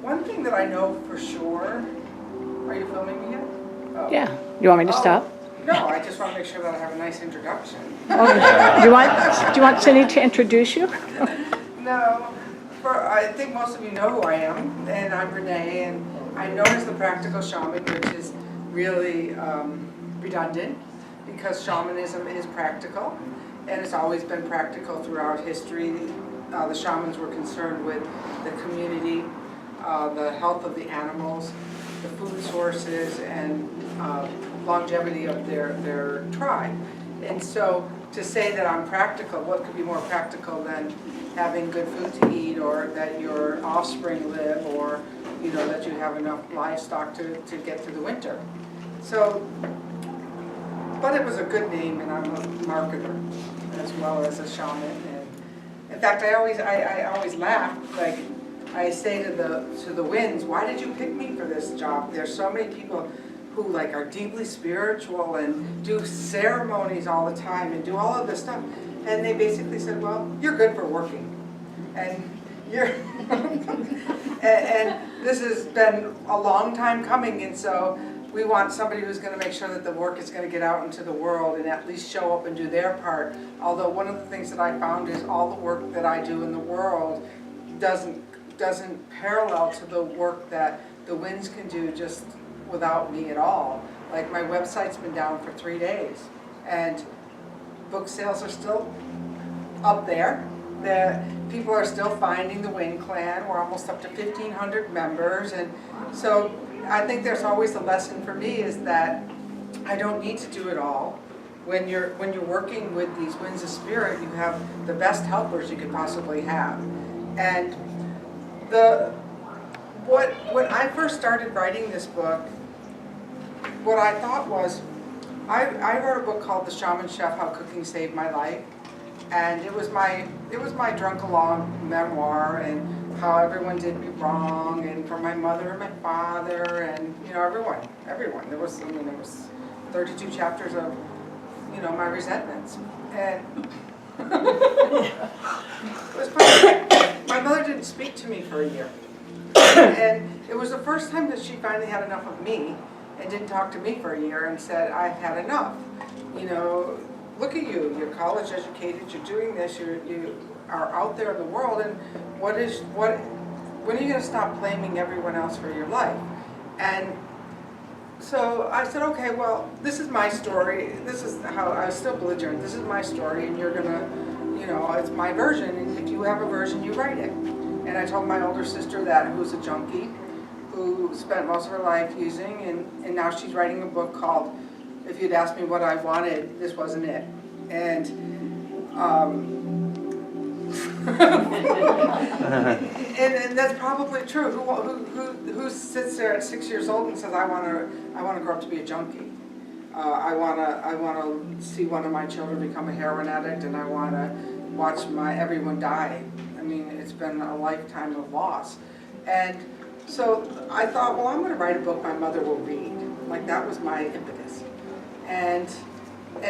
One thing that I know for sure, are you filming me yet? Oh. Yeah. You want me to stop? No, I just want to make sure that I have a nice introduction. Okay. Do you want Cindy to introduce you? No, I think most of you know who I am, and I'm Renee, and I'm known as the Practical Shaman, which is really redundant, because shamanism is practical, and it's always been practical throughout history. The shamans were concerned with the community, the health of the animals, the food sources, and longevity of their tribe. And so to say that I'm practical, what could be more practical than having good food to eat, or that your offspring live, or that you have enough livestock to get through the winter. So, but it was a good name, and I'm a marketer as well as a shaman. And in fact, I always laugh. Like I say to the winds, why did you pick me for this job? There's so many people who like are deeply spiritual and do ceremonies all the time and do all of this stuff. And they basically said, well, you're good for working. And you're and this has been a long time coming, and so we want somebody who's going to make sure that the work is going to get out into the world and at least show up and do their part. Although one of the things that I found is all the work that I do in the world doesn't parallel to the work that the winds can do just without me at all. Like my website's been down for 3 days, and book sales are still up there. The people are still finding the Wind Clan. We're almost up to 1,500 members, and so I think there's always a lesson for me is that I don't need to do it all. When you're working with these winds of spirit, you have the best helpers you could possibly have. And when I first started writing this book, what I thought was, I wrote a book called The Shaman Chef: How Cooking Saved My Life, and it was my drunk along memoir, and how everyone did me wrong, and from my mother and my father, and everyone. There was 32 chapters of my resentments, and it was funny. My mother didn't speak to me for a year, and it was the first time that she finally had enough of me and didn't talk to me for a year and said, I've had enough. Look at you, you're college educated, you're doing this, you are out there in the world, and when are you going to stop blaming everyone else for your life? And so I said, okay, well, this is my story. This is how I was still belligerent. This is my story, and you're going to, it's my version, and if you have a version, you write it. And I told my older sister that, who's a junkie, who spent most of her life using, and now she's writing a book called, If You'd Asked Me What I Wanted, This Wasn't It. And and that's probably true. Who sits there at 6 years old and says, I want to grow up to be a junkie. I want to see one of my children become a heroin addict, and I want to watch everyone die. I mean, it's been a lifetime of loss. And so I thought, well, I'm going to write a book my mother will read. Like, that was my impetus. And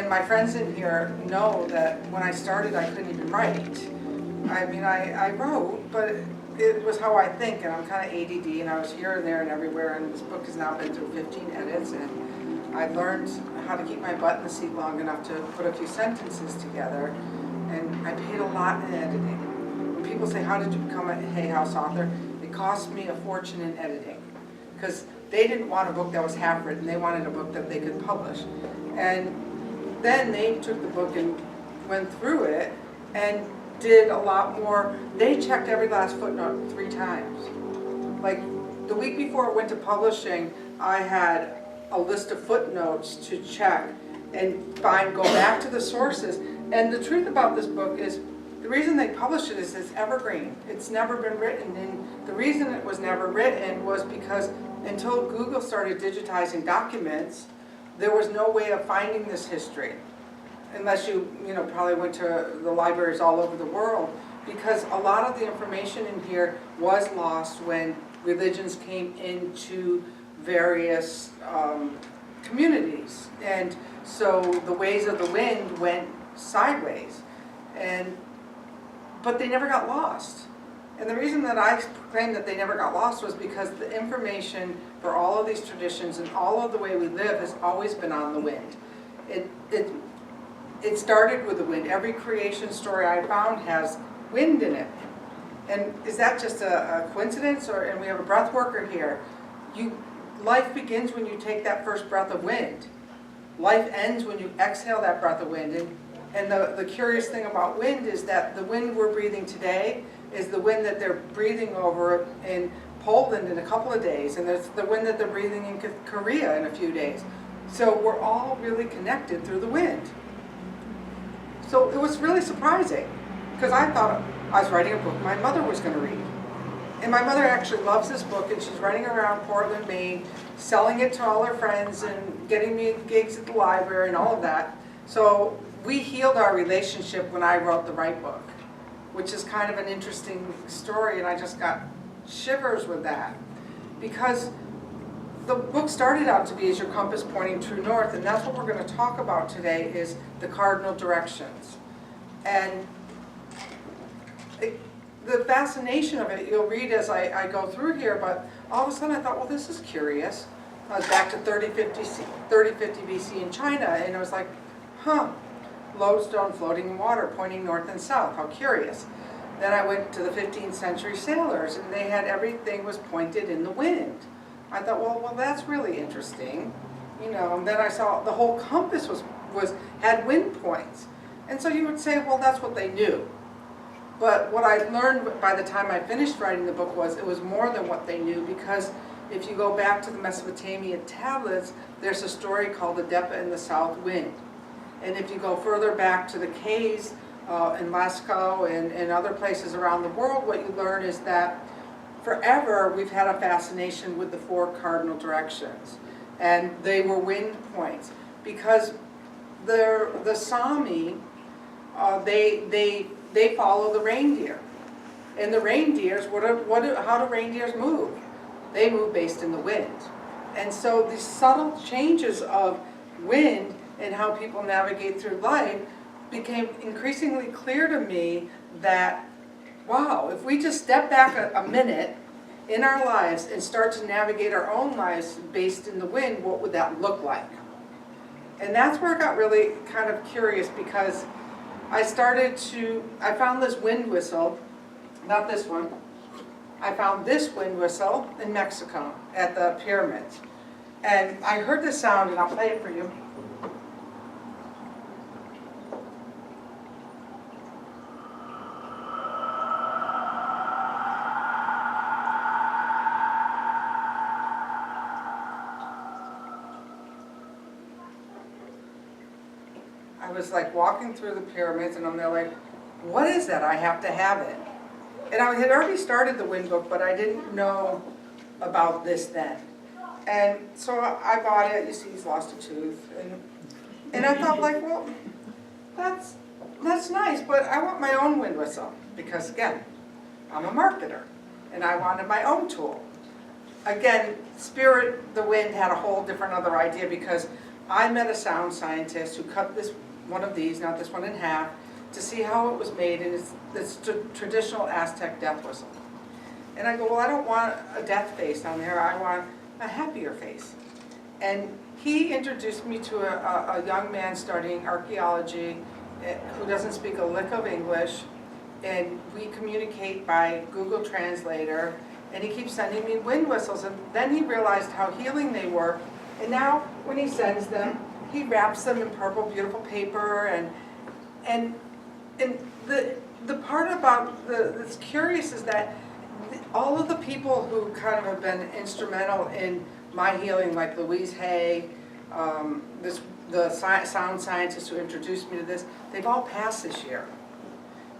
my friends in here know that when I started, I couldn't even write. I mean, I wrote, but it was how I think, and I'm kind of ADD, and I was here and there and everywhere, and this book has now been through 15 edits, and I learned how to keep my butt in the seat long enough to put a few sentences together, and I paid a lot in editing. When people say, how did you become a Hay House author? It cost me a fortune in editing, because they didn't want a book that was half written, they wanted a book that they could publish. And then they took the book and went through it, and did a lot more. They checked every last footnote 3 times. Like the week before it went to publishing, I had a list of footnotes to check and go back to the sources. And the truth about this book is, the reason they published it is it's evergreen. It's never been written, and the reason it was never written was because until Google started digitizing documents, there was no way of finding this history. Unless you probably went to the libraries all over the world, because a lot of the information in here was lost when religions came into various communities, and so the ways of the wind went sideways, but they never got lost. And the reason that I claim that they never got lost was because the information for all of these traditions and all of the way we live has always been on the wind. It started with the wind. Every creation story I found has wind in it. And is that just a coincidence? And we have a breath worker here. Life begins when you take that first breath of wind. Life ends when you exhale that breath of wind. And the curious thing about wind is that the wind we're breathing today is the wind that they're breathing over in Poland in a couple of days. And it's the wind that they're breathing in Korea in a few days. So we're all really connected through the wind. So it was really surprising, because I thought I was writing a book my mother was going to read. And my mother actually loves this book, and she's running around Portland, Maine, selling it to all her friends and getting me gigs at the library and all of that. So we healed our relationship when I wrote the right book, which is kind of an interesting story, and I just got shivers with that. Because the book started out to be Is Your Compass Pointing True North, and that's what we're going to talk about today, is the cardinal directions. And the fascination of it, you'll read as I go through here, but all of a sudden I thought, well, this is curious. I was back to 3050 BC in China, and it was like, lodestone floating in water, pointing north and south, how curious. Then I went to the 15th century sailors, and they had everything was pointed in the wind. I thought, well, that's really interesting, And then I saw the whole compass had wind points, and so you would say, well, that's what they knew. But what I learned by the time I finished writing the book was it was more than what they knew, because if you go back to the Mesopotamian tablets, there's a story called the Depa and the South Wind. And if you go further back to the caves in Lascaux and other places around the world, what you learn is that forever we've had a fascination with the 4 cardinal directions. And they were wind points, because the Sami, they follow the reindeer. And the reindeers, how do reindeers move? They move based in the wind. And so these subtle changes of wind and how people navigate through life became increasingly clear to me that, wow, if we just step back a minute in our lives and start to navigate our own lives based in the wind, what would that look like? And that's where I got really kind of curious, because I found this wind whistle, not this one. I found this wind whistle in Mexico at the pyramids. And I heard the sound, and I'll play it for you. I was like walking through the pyramids, and I'm there like, what is that? I have to have it. And I had already started the wind book, but I didn't know about this then. And so I bought it. You see he's lost a tooth. And I thought, like, well, that's nice, but I want my own wind whistle, because again, I'm a marketer and I wanted my own tool. Again, Spirit the Wind had a whole different other idea, because I met a sound scientist who cut one of these, not this one, in half to see how it was made, and it's traditional Aztec death whistle. And I go, well, I don't want a death face on there, I want a happier face. And he introduced me to a young man studying archaeology who doesn't speak a lick of English, and we communicate by Google Translator, and he keeps sending me wind whistles, and then he realized how healing they were, and now when he sends them, he wraps them in purple, beautiful paper, and the part about that's curious is that all of the people who kind of have been instrumental in my healing, like Louise Hay, the sound scientist who introduced me to this, they've all passed this year.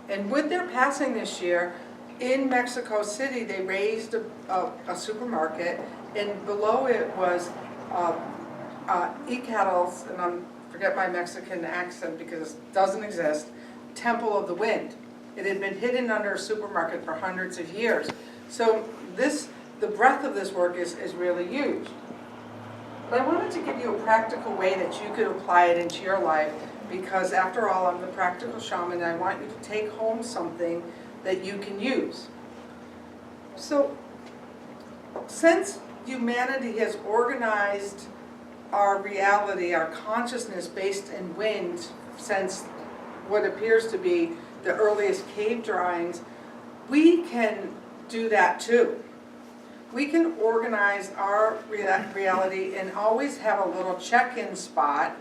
And with their passing this year, in Mexico City, they raised a supermarket, and below it was Icatel's, and I forget my Mexican accent because it doesn't exist, Temple of the Wind. It had been hidden under a supermarket for hundreds of years. So the breadth of this work is really used. But I wanted to give you a practical way that you could apply it into your life, because after all, I'm the practical shaman, and I want you to take home something that you can use. So, since humanity has organized our reality, our consciousness based in wind, since what appears to be the earliest cave drawings, we can do that too. We can organize our reality and always have a little check-in spot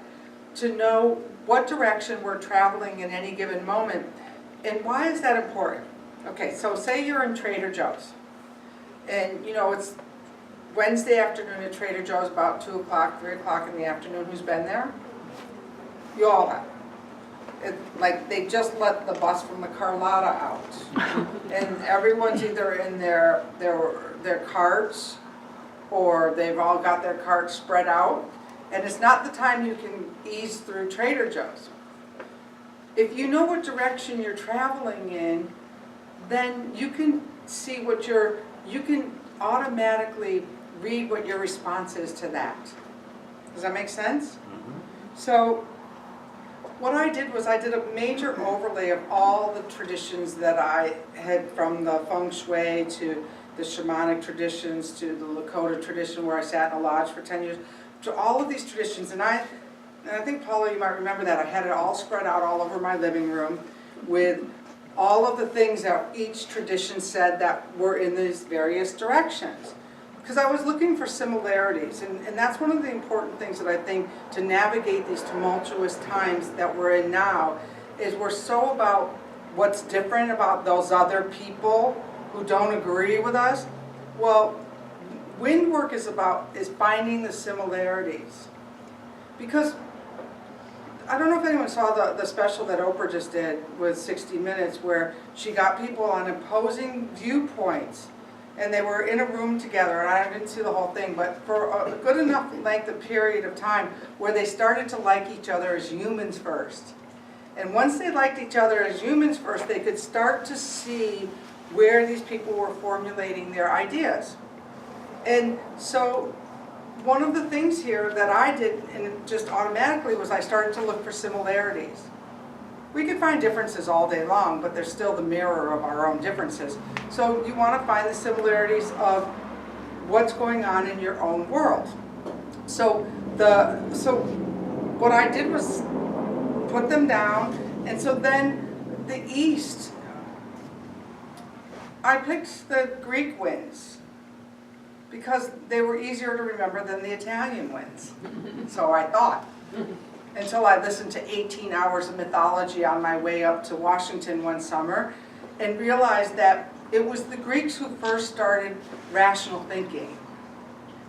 to know what direction we're traveling in any given moment. And why is that important? Okay, so say you're in Trader Joe's, and you know it's Wednesday afternoon at Trader Joe's about 2 o'clock, 3 o'clock in the afternoon. Who's been there? You all have. Like they just let the bus from the Carlotta out, and everyone's either in their carts, or they've all got their carts spread out, and it's not the time you can ease through Trader Joe's. If you know what direction you're traveling in, then you can see you can automatically read what your response is to that. Does that make sense? So what I did was I did a major overlay of all the traditions that I had, from the feng shui to the shamanic traditions to the Lakota tradition where I sat in a lodge for 10 years, to all of these traditions. And I think, Paula, you might remember that. I had it all spread out all over my living room with all of the things that each tradition said that were in these various directions. Because I was looking for similarities, and that's one of the important things that I think to navigate these tumultuous times that we're in now, is we're so about what's different about those other people who don't agree with us. Well, wind work is finding the similarities. Because I don't know if anyone saw the special that Oprah just did with 60 Minutes, where she got people on opposing viewpoints, and they were in a room together, and I didn't see the whole thing, but for a good enough length of period of time where they started to like each other as humans first. And once they liked each other as humans first, they could start to see where these people were formulating their ideas. And so one of the things here that I did, and just automatically, was I started to look for similarities. We could find differences all day long, but they're still the mirror of our own differences. So you want to find the similarities of what's going on in your own world. So what I did was put them down, and so then the East, I picked the Greek winds because they were easier to remember than the Italian winds. So I thought. Until I listened to 18 hours of mythology on my way up to Washington one summer and realized that it was the Greeks who first started rational thinking.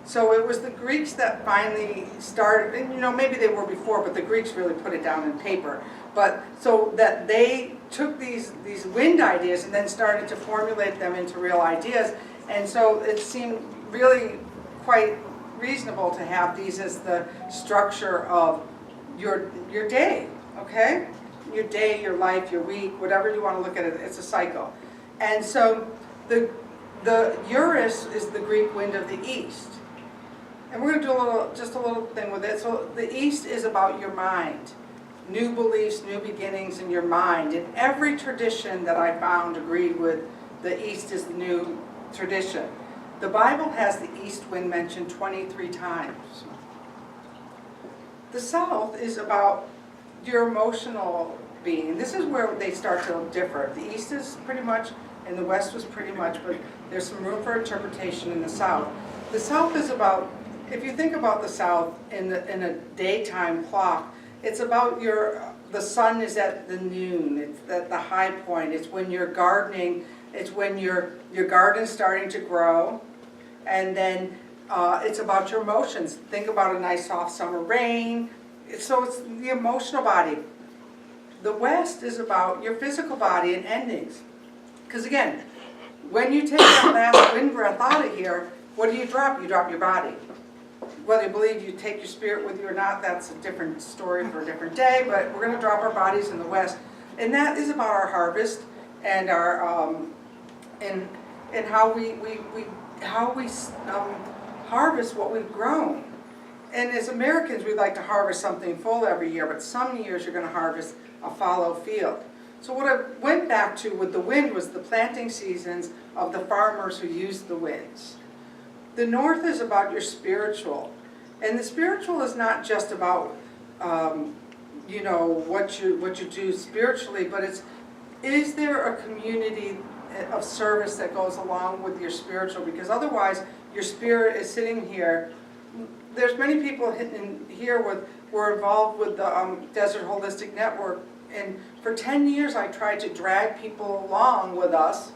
So it was the Greeks that finally started, and you know, maybe they were before, but the Greeks really put it down in paper. But so that they took these wind ideas and then started to formulate them into real ideas. And so it seemed really quite reasonable to have these as the structure of your day, okay? Your day, your life, your week, whatever you want to look at it, it's a cycle. And so the Urus is the Greek wind of the East. And we're going to do just a little thing with it. So the East is about your mind. New beliefs, new beginnings in your mind. And every tradition that I found agreed with the East is the new tradition. The Bible has the east wind mentioned 23 times. The South is about your emotional being. This is where they start to differ. The East is pretty much, and the West was pretty much, but there's some room for interpretation in the South. The South is about, if you think about the South in a daytime clock, it's about the sun is at the noon, it's at the high point, it's when you're gardening, it's when your garden's starting to grow, and then it's about your emotions. Think about a nice soft summer rain. So it's the emotional body. The West is about your physical body and endings. Because again, when you take that last wind breath out of here, what do you drop? You drop your body. Whether you believe you take your spirit with you or not, that's a different story for a different day, but we're going to drop our bodies in the West. And that is about our harvest and our and how we harvest what we've grown. And as Americans, we like to harvest something full every year, but some years you're going to harvest a fallow field. So what I went back to with the wind was the planting seasons of the farmers who used the winds. The north is about your spiritual. And the spiritual is not just about, you know, what you do spiritually, but is there a community of service that goes along with your spiritual? Because otherwise, your spirit is sitting here. There's many people in here were involved with the Desert Holistic Network, and for 10 years I tried to drag people along with us,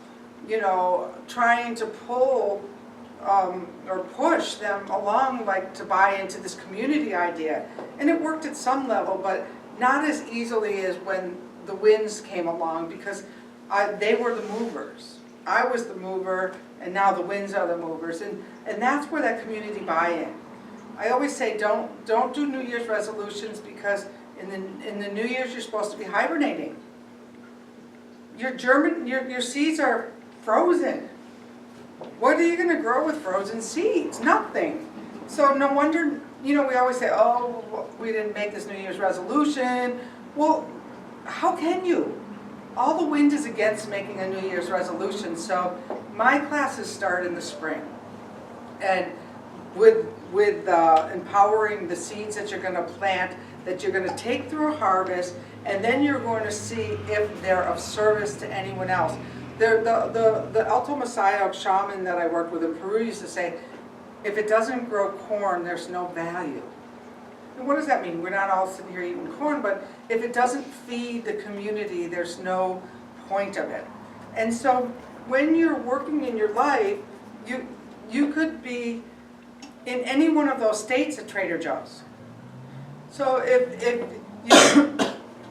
you know, trying to pull or push them along, like to buy into this community idea. And it worked at some level, but not as easily as when the winds came along, because they were the movers. I was the mover, and now the winds are the movers. And that's where that community buy-in. I always say don't do New Year's resolutions, because in the New Year's you're supposed to be hibernating. Your seeds are frozen. What are you going to grow with frozen seeds? Nothing. So no wonder, you know, we always say, oh, we didn't make this New Year's resolution. Well, how can you? All the wind is against making a New Year's resolution. So my classes start in the spring. And with empowering the seeds that you're going to plant, that you're going to take through a harvest, and then you're going to see if they're of service to anyone else. The Alto Messiah shaman that I worked with in Peru used to say, if it doesn't grow corn, there's no value. And what does that mean? We're not all sitting here eating corn, but if it doesn't feed the community, there's no point of it. And so when you're working in your life, you could be in any one of those states at Trader Joe's. So if you,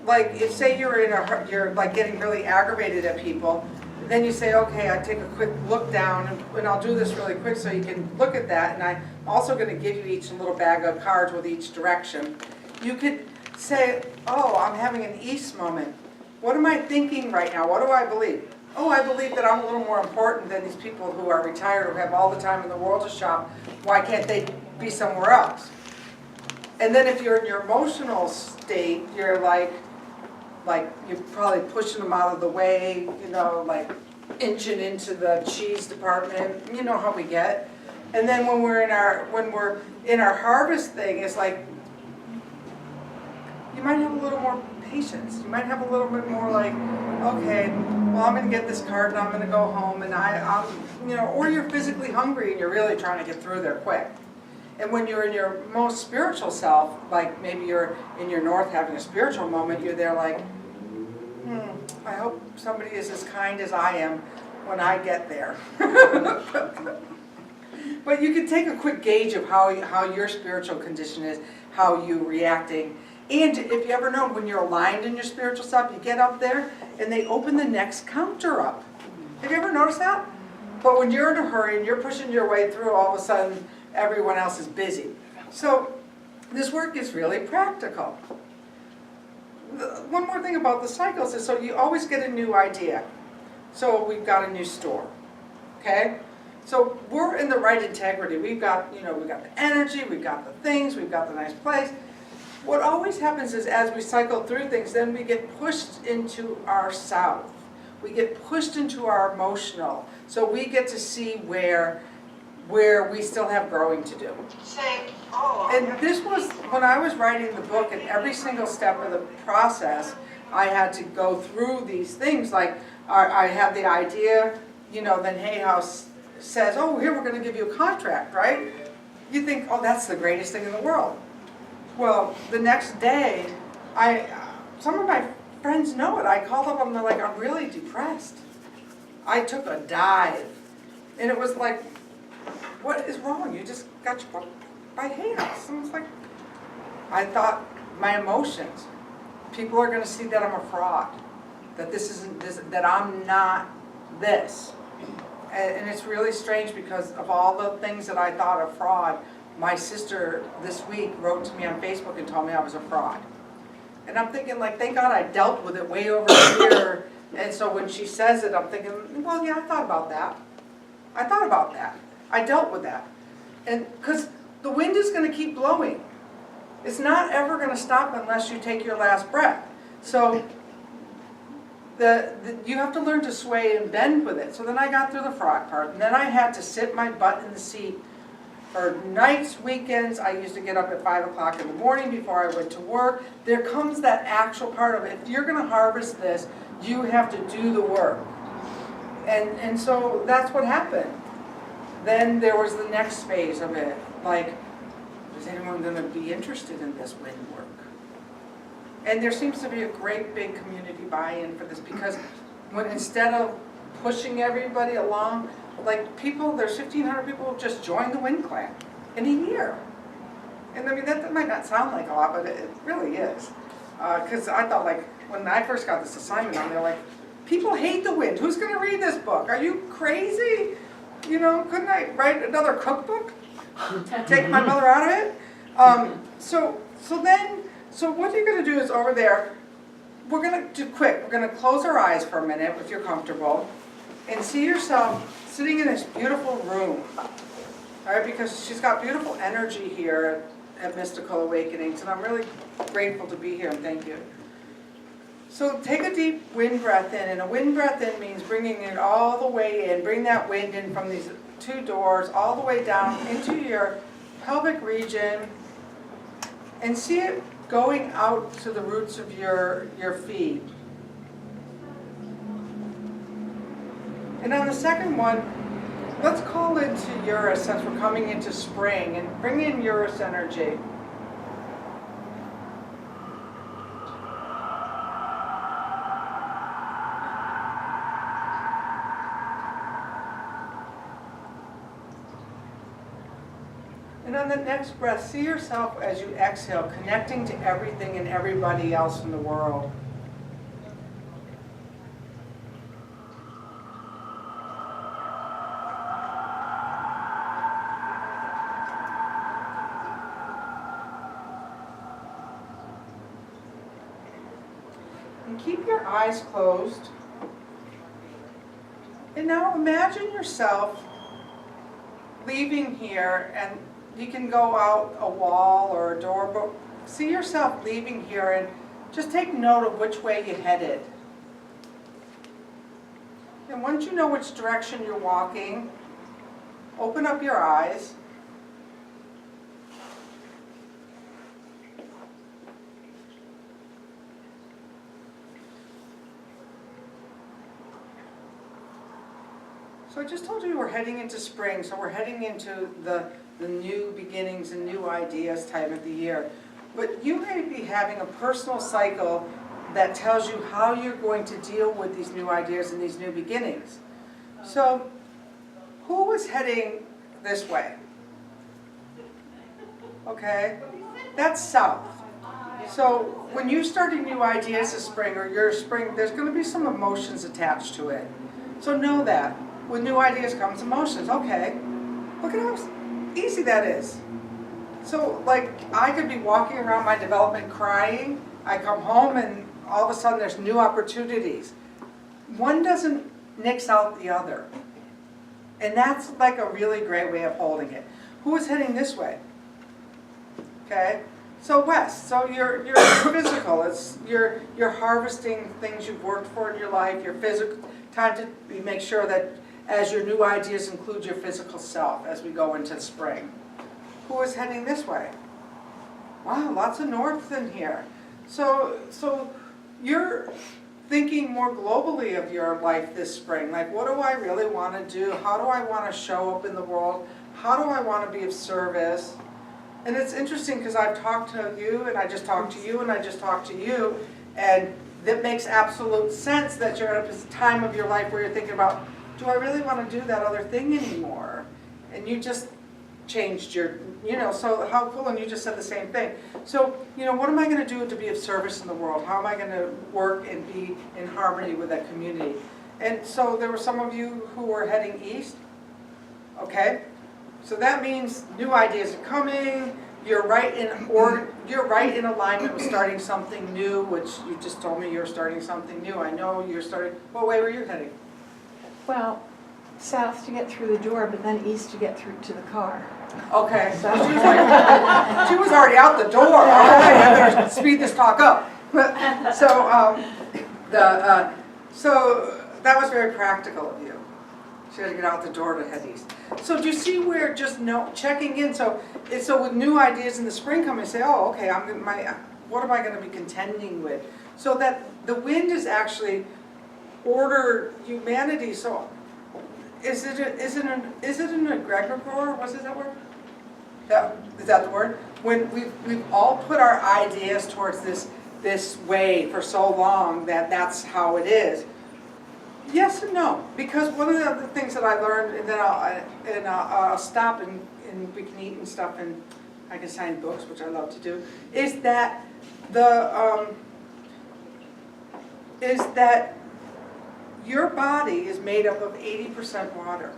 like, if say you're like getting really aggravated at people, then you say, okay, I take a quick look down, and I'll do this really quick so you can look at that, and I'm also going to give you each a little bag of cards with each direction. You could say, oh, I'm having an east moment. What am I thinking right now? What do I believe? Oh, I believe that I'm a little more important than these people who are retired, who have all the time in the world to shop. Why can't they be somewhere else? And then if you're in your emotional state, you're like you're probably pushing them out of the way, you know, like inching into the cheese department. You know how we get. And then when we're in our harvest thing, it's like you might have a little more patience. You might have a little bit more like, okay, well, I'm going to get this card and I'm going to go home, and I'm, you know, or you're physically hungry and you're really trying to get through there quick. And when you're in your most spiritual self, like maybe you're in your north having a spiritual moment, you're there like, I hope somebody is as kind as I am when I get there. But you can take a quick gauge of how your spiritual condition is, how you're reacting. And if you ever know, when you're aligned in your spiritual self, you get up there and they open the next counter up. Have you ever noticed that? But when you're in a hurry and you're pushing your way through, all of a sudden everyone else is busy. So this work is really practical. One more thing about the cycles is, so you always get a new idea. So we've got a new store, okay? So we're in the right integrity. We've got, you know, we've got the energy, we've got the things, we've got the nice place. What always happens is, as we cycle through things, then we get pushed into our south. We get pushed into our emotional. So we get to see where we still have growing to do. And this was, when I was writing the book, and every single step of the process, I had to go through these things. Like, I had the idea, you know, then Hay House says, oh, here, we're going to give you a contract, right? You think, oh, that's the greatest thing in the world. Well, the next day, some of my friends know it. I called up and they're like, I'm really depressed. I took a dive. And it was like, what is wrong? You just got your book by Hay House. And it's like, I thought, my emotions. People are going to see that I'm a fraud. That this isn't this, that I'm not this. And it's really strange, because of all the things that I thought a fraud, my sister this week wrote to me on Facebook and told me I was a fraud. And I'm thinking, like, thank God I dealt with it way over here. And so when she says it, I'm thinking, well, yeah, I thought about that. I thought about that. I dealt with that. And because the wind is going to keep blowing. It's not ever going to stop unless you take your last breath. So you have to learn to sway and bend with it. So then I got through the frog part, and then I had to sit my butt in the seat for nights, weekends. I used to get up at 5 o'clock in the morning before I went to work. There comes that actual part of it. If you're gonna harvest this, you have to do the work. And so that's what happened. Then there was the next phase of it, like, is anyone gonna be interested in this wind work? And there seems to be a great big community buy-in for this, because when instead of pushing everybody along, like people, there's 1,500 people who just joined the wind clan in a year. And I mean, that might not sound like a lot, but it really is. Because I thought, like, when I first got this assignment on, they're like, people hate the wind. Who's gonna read this book? Are you crazy? You know, couldn't I write another cookbook? Take my mother out of it? So what you're gonna do is over there, we're gonna do quick. We're gonna close our eyes for a minute if you're comfortable, and see yourself sitting in this beautiful room. All right, because she's got beautiful energy here at Mystical Awakenings, and I'm really grateful to be here, and thank you. So take a deep wind breath in, and a wind breath in means bringing it all the way in. Bring that wind in from these 2 doors all the way down into your pelvic region, and see it going out to the roots of your feet. And on the second one, let's call into Eurus, since we're coming into spring, and bring in Eurus energy. And on the next breath, see yourself as you exhale, connecting to everything and everybody else in the world. And keep your eyes closed. And now imagine yourself leaving here, and you can go out a wall or a door, but see yourself leaving here and just take note of which way you headed. And once you know which direction you're walking, open up your eyes. So I just told you we're heading into spring, so we're heading into the new beginnings and new ideas time of the year. But you may be having a personal cycle that tells you how you're going to deal with these new ideas and these new beginnings. So who is heading this way? Okay, that's south. So when you're starting new ideas this spring, or your spring, there's going to be some emotions attached to it. So know that. With new ideas comes emotions. Okay, look at how easy that is. So like, I could be walking around my development crying, I come home and all of a sudden there's new opportunities. One doesn't nix out the other. And that's like a really great way of holding it. Who is heading this way? Okay, so west. So you're physical. It's you're harvesting things you've worked for in your life. Your physical time to make sure that as your new ideas include your physical self as we go into spring. Who is heading this way? Wow, lots of north in here. So you're thinking more globally of your life this spring. Like, what do I really want to do? How do I want to show up in the world? How do I want to be of service? And it's interesting because I've talked to you, and I just talked to you, and I just talked to you, and that makes absolute sense that you're at a time of your life where you're thinking about, do I really want to do that other thing anymore? And you just changed your, so how cool, and you just said the same thing. So, what am I going to do to be of service in the world? How am I going to work and be in harmony with that community? And so there were some of you who were heading east. Okay, so that means new ideas are coming. You're right in alignment with starting something new, which you just told me you're starting something new. I know you're starting. What way were you heading? Well, south to get through the door, but then east to get through to the car. Okay, so she was already out the door. All right, I better speed this talk up. So that was very practical of you. She had to get out the door to head east. So do you see where just checking in? So with new ideas in the spring coming, say, oh, okay, what am I going to be contending with? So that the wind is actually order humanity. So is it an egregore? Was it that word? Is that the word? When we've all put our ideas towards this way for so long that's how it is. Yes and no, because one of the other things that I learned, and then I'll stop and we can eat and stuff, and I can sign books, which I love to do, is that your body is made up of 80% water.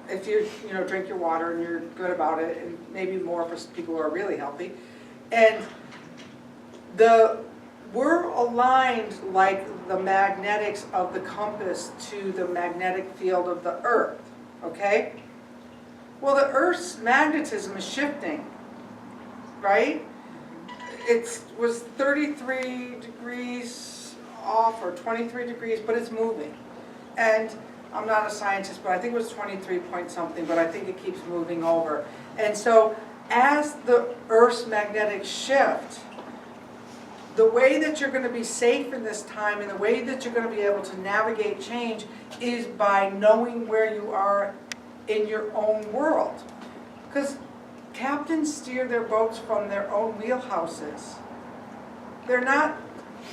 If you drink your water and you're good about it, and maybe more for people who are really healthy, and we're aligned like the magnetics of the compass to the magnetic field of the Earth, okay? Well, the Earth's magnetism is shifting, right? It was 33 degrees off or 23 degrees, but it's moving. And I'm not a scientist, but I think it was 23 point something, but I think it keeps moving over. And so as the Earth's magnetic shift, the way that you're going to be safe in this time and the way that you're going to be able to navigate change is by knowing where you are in your own world. Because captains steer their boats from their own wheelhouses. They're not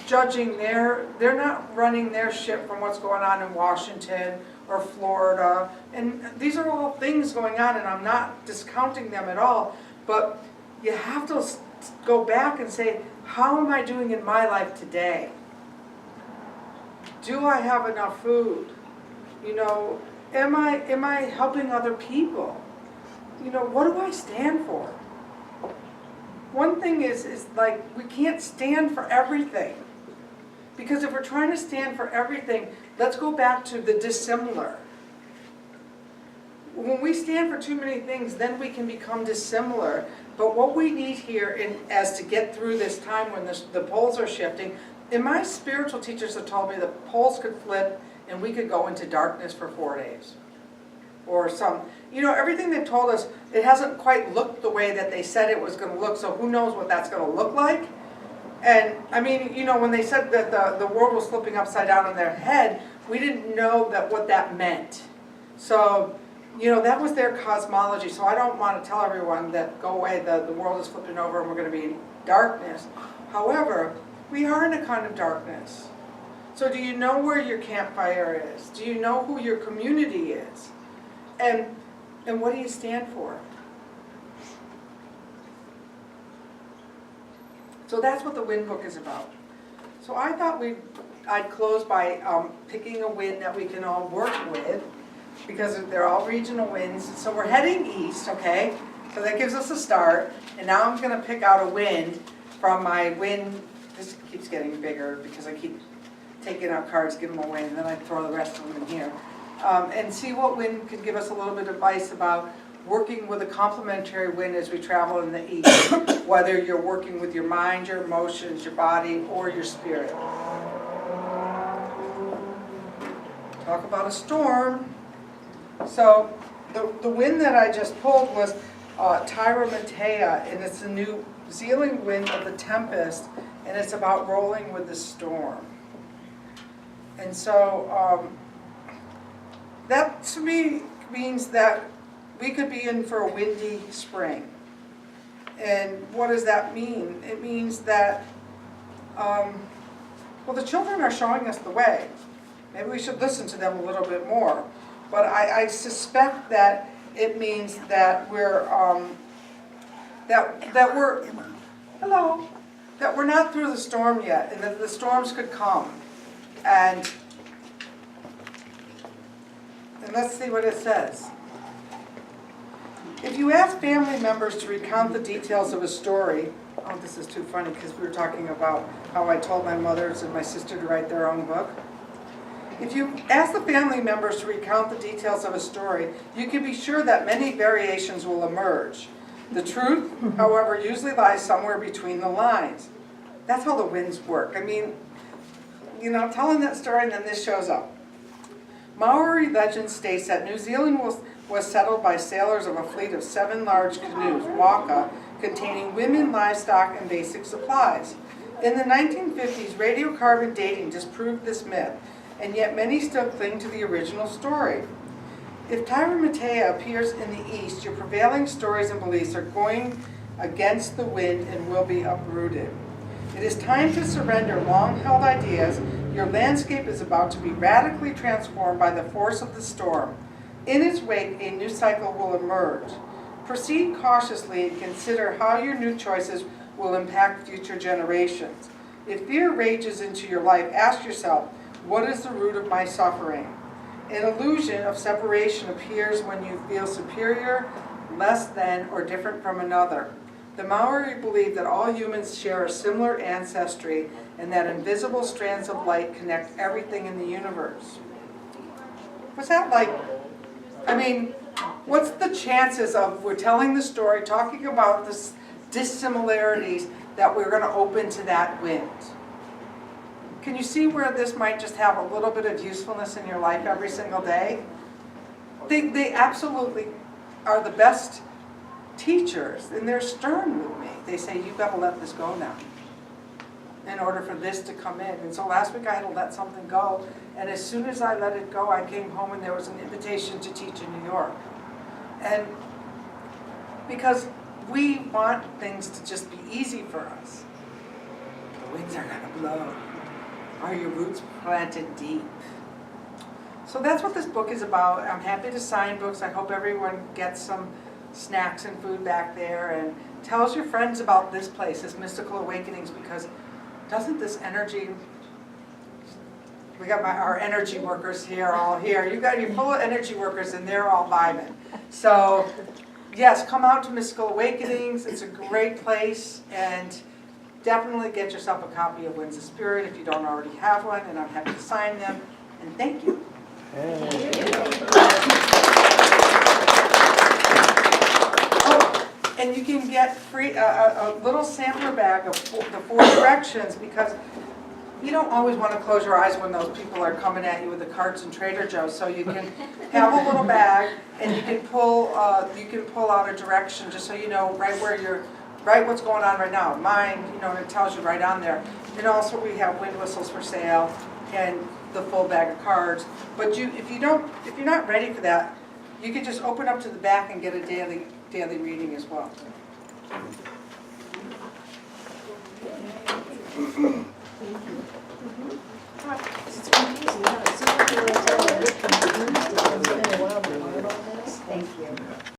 they're not running their ship from what's going on in Washington or Florida. And these are all things going on, and I'm not discounting them at all, but you have to go back and say, how am I doing in my life today? Do I have enough food? Am I helping other people? What do I stand for? One thing is like, we can't stand for everything. Because if we're trying to stand for everything, let's go back to the dissimilar. When we stand for too many things, then we can become dissimilar. But what we need here as to get through this time when the poles are shifting, and my spiritual teachers have told me the poles could flip and we could go into darkness for 4 days. Or everything they've told us, it hasn't quite looked the way that they said it was going to look, so who knows what that's going to look like. And I mean, when they said that the world was flipping upside down in their head, we didn't know what that meant. So, that was their cosmology. So I don't want to tell everyone that go away, the world is flipping over and we're going to be in darkness. However, we are in a kind of darkness. So do you know where your campfire is? Do you know who your community is? And what do you stand for? So that's what the wind book is about. So I thought I'd close by picking a wind that we can all work with, because they're all regional winds. So we're heading east, okay? So that gives us a start. And now I'm going to pick out a wind from my wind. This keeps getting bigger because I keep taking out cards, give them away, and then I throw the rest of them in here. And see what wind could give us a little bit of advice about working with a complementary wind as we travel in the east, whether you're working with your mind, your emotions, your body, or your spirit. Talk about a storm. So the wind that I just pulled was Tyra Matea, and it's a New Zealand wind of the tempest, and it's about rolling with the storm. And so that to me means that we could be in for a windy spring. And what does that mean? It means that, the children are showing us the way. Maybe we should listen to them a little bit more. But I suspect that it means that we're that we're not through the storm yet, and that the storms could come. And let's see what it says. If you ask family members to recount the details of a story, oh, this is too funny because we were talking about how I told my mothers and my sister to write their own book. If you ask the family members to recount the details of a story, you can be sure that many variations will emerge. The truth, however, usually lies somewhere between the lines. That's how the winds work. I mean, telling that story, and then this shows up. Maori legend states that New Zealand was settled by sailors of a fleet of 7 large canoes, waka, containing women, livestock, and basic supplies. In the 1950s, radiocarbon dating disproved this myth, and yet many still cling to the original story. If Tyra appears in the East, your prevailing stories and beliefs are going against the wind and will be uprooted. It is time to surrender long-held ideas. Your landscape is about to be radically transformed by the force of the storm. In its wake, a new cycle will emerge. Proceed cautiously and consider how your new choices will impact future generations. If fear rages into your life, ask yourself, what is the root of my suffering? An illusion of separation appears when you feel superior, less than, or different from another. The Maori believe that all humans share a similar ancestry and that invisible strands of light connect everything in the universe. What's that like? I mean, what's the chances of we're telling the story, talking about the dissimilarities, that we're going to open to that wind? Can you see where this might just have a little bit of usefulness in your life every single day? They absolutely are the best teachers, and they're stern with me. They say, you've got to let this go now in order for this to come in. And so last week I had to let something go, and as soon as I let it go, I came home and there was an invitation to teach in New York. And because we want things to just be easy for us. The winds are going to blow. Are your roots planted deep? So that's what this book is about. I'm happy to sign books. I hope everyone gets some snacks and food back there, and tells your friends about this place, this Mystical Awakenings, because doesn't this energy, we got our energy workers here, all here. You're full of energy workers, and they're all vibing. So yes, come out to Mystical Awakenings. It's a great place, and definitely get yourself a copy of Winds of Spirit if you don't already have one, and I'm happy to sign them. And thank you. And you can get free a little sampler bag of the 4 directions, because you don't always want to close your eyes when those people are coming at you with the carts and Trader Joe's. So you can have a little bag, and you can pull out a direction just so you know right what's going on right now. Mine, and it tells you right on there. And also we have wind whistles for sale and the full bag of cards. But if you're not ready for that, you can just open up to the back and get a daily reading as well. It's confusing. Thank you.